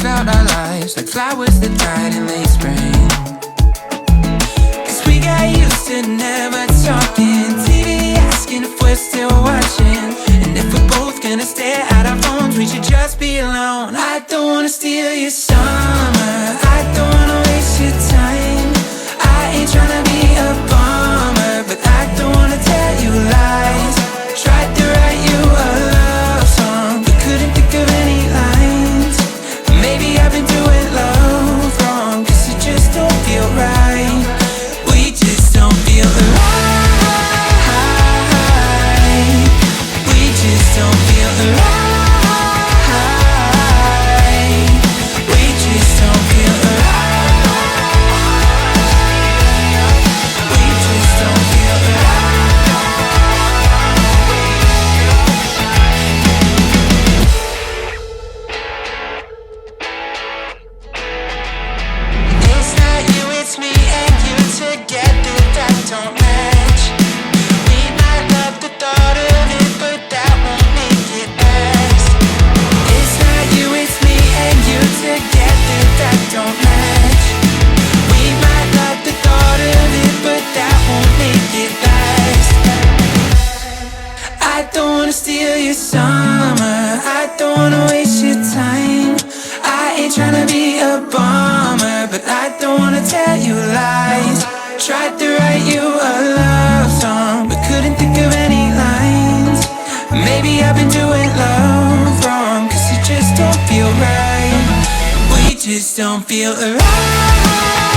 out our lives like flowers that died in late spring. 'Cause we got used to never talking, TV asking if we're still watching, and if we're both gonna stare at our phones, we should just be alone. I don't wanna steal your summer, I don't wanna waste your time. I ain't tryna be a bummer, but I don't wanna tell you lies. Tried to write you a love song, but couldn't think of any lines. Maybe I've been doing love wrong, 'cause it just don't feel right. We just don't feel right. We just don't feel right. We just don't feel right. We just don't feel right. It's not you, it's me and you together that don't match. We might love the thought of it, but that won't make it last. It's not you, it's me and you together that don't match. We might love the thought of it, but that won't make it last. I don't wanna steal your summer, I don't wanna waste your time. I ain't tryna be a bummer, but I don't wanna tell you lies. Tried to write you a love song, but couldn't think of any lines. Maybe I've been doing love wrong, 'cause it just don't feel right. We just don't feel right.